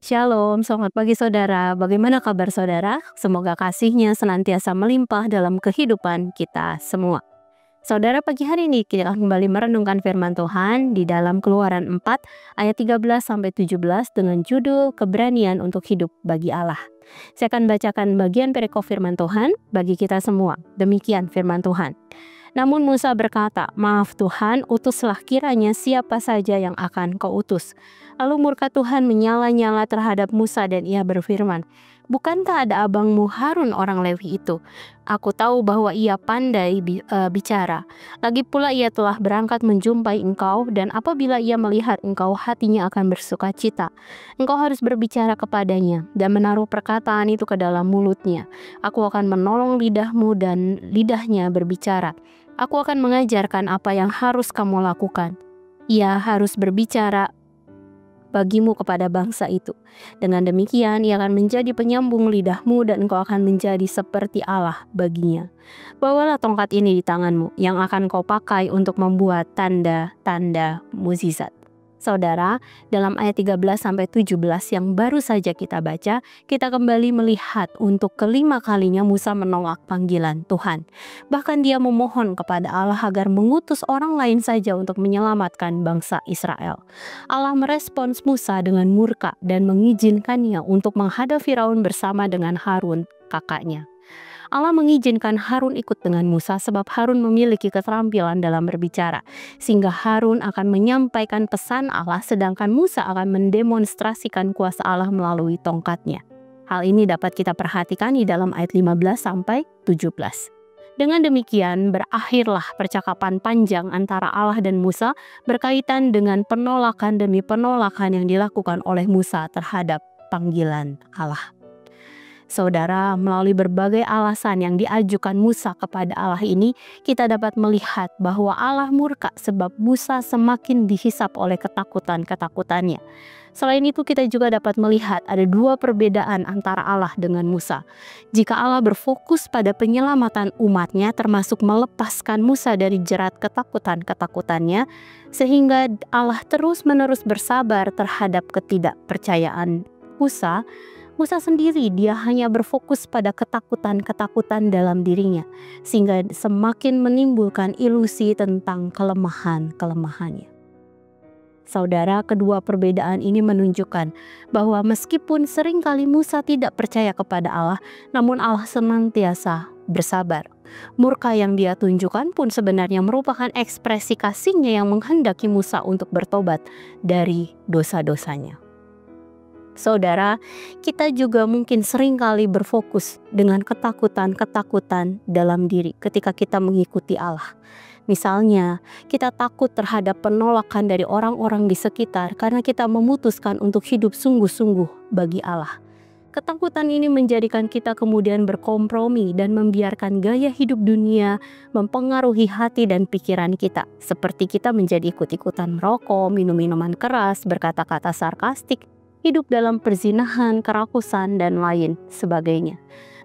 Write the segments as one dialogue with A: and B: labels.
A: Shalom, selamat pagi saudara. Bagaimana kabar saudara? Semoga kasihnya senantiasa melimpah dalam kehidupan kita semua. Saudara, pagi hari ini kita akan kembali merenungkan firman Tuhan di dalam Keluaran 4 ayat 13-17 dengan judul Keberanian untuk Hidup bagi Allah. Saya akan bacakan bagian perikop firman Tuhan bagi kita semua. Demikian firman Tuhan. Namun Musa berkata, "Maaf Tuhan, utuslah kiranya siapa saja yang akan kau utus." Lalu murka Tuhan menyala-nyala terhadap Musa dan ia berfirman, "Bukankah ada abangmu Harun orang Lewi itu? Aku tahu bahwa ia pandai bicara. Lagi pula ia telah berangkat menjumpai engkau, dan apabila ia melihat engkau, hatinya akan bersuka cita. Engkau harus berbicara kepadanya dan menaruh perkataan itu ke dalam mulutnya. Aku akan menolong lidahmu dan lidahnya berbicara. Aku akan mengajarkan apa yang harus kamu lakukan. Ia harus berbicara bagimu kepada bangsa itu. Dengan demikian ia akan menjadi penyambung lidahmu dan engkau akan menjadi seperti Allah baginya. Bawalah tongkat ini di tanganmu yang akan kau pakai untuk membuat tanda-tanda mukjizat." Saudara, dalam ayat 13-17 yang baru saja kita baca, kita kembali melihat untuk kelima kalinya Musa menolak panggilan Tuhan. Bahkan dia memohon kepada Allah agar mengutus orang lain saja untuk menyelamatkan bangsa Israel. Allah merespons Musa dengan murka dan mengizinkannya untuk menghadap Firaun bersama dengan Harun, kakaknya. Allah mengizinkan Harun ikut dengan Musa sebab Harun memiliki keterampilan dalam berbicara, sehingga Harun akan menyampaikan pesan Allah sedangkan Musa akan mendemonstrasikan kuasa Allah melalui tongkatnya. Hal ini dapat kita perhatikan di dalam ayat 15-17. Dengan demikian berakhirlah percakapan panjang antara Allah dan Musa berkaitan dengan penolakan demi penolakan yang dilakukan oleh Musa terhadap panggilan Allah. Saudara, melalui berbagai alasan yang diajukan Musa kepada Allah ini, kita dapat melihat bahwa Allah murka sebab Musa semakin dihisap oleh ketakutan-ketakutannya. Selain itu, kita juga dapat melihat ada dua perbedaan antara Allah dengan Musa. Jika Allah berfokus pada penyelamatan umatnya, termasuk melepaskan Musa dari jerat ketakutan-ketakutannya, sehingga Allah terus-menerus bersabar terhadap ketidakpercayaan Musa sendiri dia hanya berfokus pada ketakutan-ketakutan dalam dirinya, sehingga semakin menimbulkan ilusi tentang kelemahan-kelemahannya. Saudara, kedua perbedaan ini menunjukkan bahwa meskipun seringkali Musa tidak percaya kepada Allah, namun Allah senantiasa bersabar. Murka yang dia tunjukkan pun sebenarnya merupakan ekspresi kasihnya yang menghendaki Musa untuk bertobat dari dosa-dosanya. Saudara, kita juga mungkin seringkali berfokus dengan ketakutan-ketakutan dalam diri ketika kita mengikuti Allah. Misalnya, kita takut terhadap penolakan dari orang-orang di sekitar karena kita memutuskan untuk hidup sungguh-sungguh bagi Allah. Ketakutan ini menjadikan kita kemudian berkompromi dan membiarkan gaya hidup dunia mempengaruhi hati dan pikiran kita. Seperti kita menjadi ikut-ikutan merokok, minum minuman keras, berkata-kata sarkastik, hidup dalam perzinahan, kerakusan, dan lain sebagainya.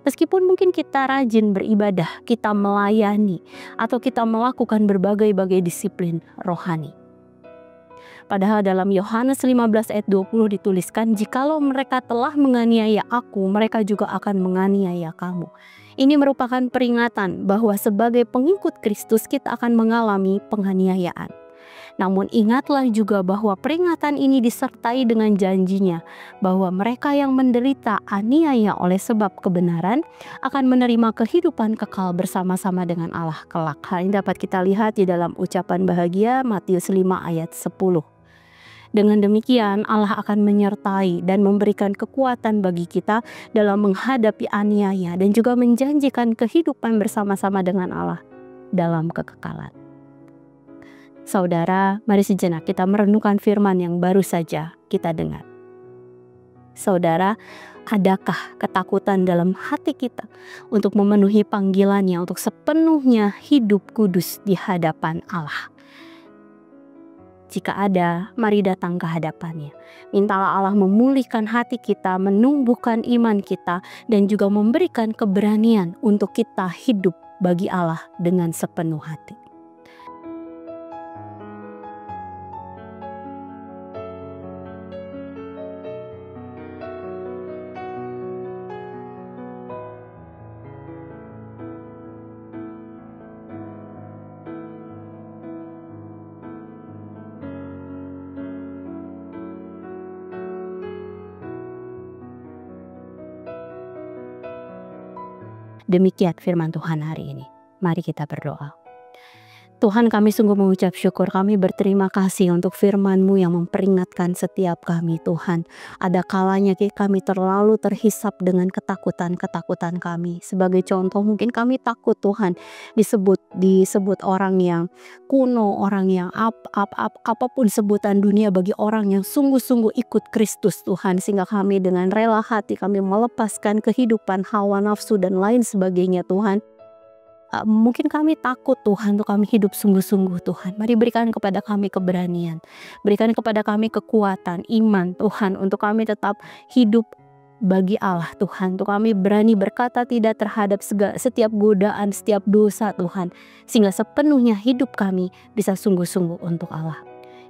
A: Meskipun mungkin kita rajin beribadah, kita melayani, atau kita melakukan berbagai disiplin rohani. Padahal dalam Yohanes 15 ayat 20 dituliskan, "Jikalau mereka telah menganiaya aku, mereka juga akan menganiaya kamu." Ini merupakan peringatan bahwa sebagai pengikut Kristus kita akan mengalami penganiayaan. Namun ingatlah juga bahwa peringatan ini disertai dengan janjinya bahwa mereka yang menderita aniaya oleh sebab kebenaran akan menerima kehidupan kekal bersama-sama dengan Allah kelak. Hal ini dapat kita lihat di dalam ucapan bahagia Matius 5 ayat 10. Dengan demikian Allah akan menyertai dan memberikan kekuatan bagi kita dalam menghadapi aniaya dan juga menjanjikan kehidupan bersama-sama dengan Allah dalam kekekalan. Saudara, mari sejenak kita merenungkan firman yang baru saja kita dengar. Saudara, adakah ketakutan dalam hati kita untuk memenuhi panggilannya untuk sepenuhnya hidup kudus di hadapan Allah? Jika ada, mari datang ke hadapannya. Mintalah Allah memulihkan hati kita, menumbuhkan iman kita, dan juga memberikan keberanian untuk kita hidup bagi Allah dengan sepenuh hati. Demikian firman Tuhan hari ini. Mari kita berdoa. Tuhan, kami sungguh mengucap syukur, kami berterima kasih untuk firman-Mu yang memperingatkan setiap kami Tuhan. Ada kalanya kami terlalu terhisap dengan ketakutan kami. Sebagai contoh mungkin kami takut Tuhan disebut orang yang kuno, orang yang apapun sebutan dunia bagi orang yang sungguh-sungguh ikut Kristus Tuhan. Sehingga kami dengan rela hati kami melepaskan kehidupan hawa nafsu dan lain sebagainya Tuhan. Mungkin kami takut Tuhan untuk kami hidup sungguh-sungguh Tuhan. Mari berikan kepada kami keberanian. Berikan kepada kami kekuatan, iman Tuhan. Untuk kami tetap hidup bagi Allah Tuhan. Untuk kami berani berkata tidak terhadap setiap godaan, setiap dosa Tuhan. Sehingga sepenuhnya hidup kami bisa sungguh-sungguh untuk Allah.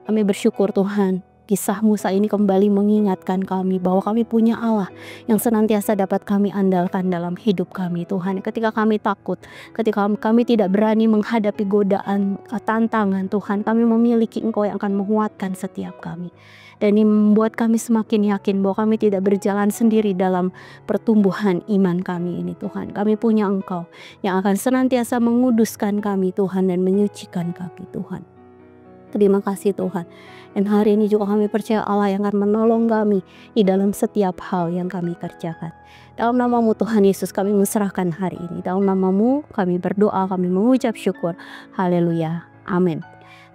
A: Kami bersyukur Tuhan. Kisah Musa ini kembali mengingatkan kami bahwa kami punya Allah yang senantiasa dapat kami andalkan dalam hidup kami Tuhan. Ketika kami takut, ketika kami tidak berani menghadapi godaan, tantangan Tuhan, kami memiliki Engkau yang akan menguatkan setiap kami. Dan ini membuat kami semakin yakin bahwa kami tidak berjalan sendiri dalam pertumbuhan iman kami ini Tuhan. Kami punya Engkau yang akan senantiasa menguduskan kami Tuhan dan menyucikan kami Tuhan. Terima kasih Tuhan. Dan hari ini juga kami percaya Allah yang akan menolong kami di dalam setiap hal yang kami kerjakan. Dalam nama-Mu Tuhan Yesus kami menserahkan hari ini. Dalam nama-Mu kami berdoa, kami mengucap syukur. Haleluya. Amin.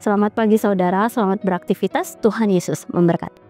A: Selamat pagi saudara, selamat beraktivitas. Tuhan Yesus memberkati.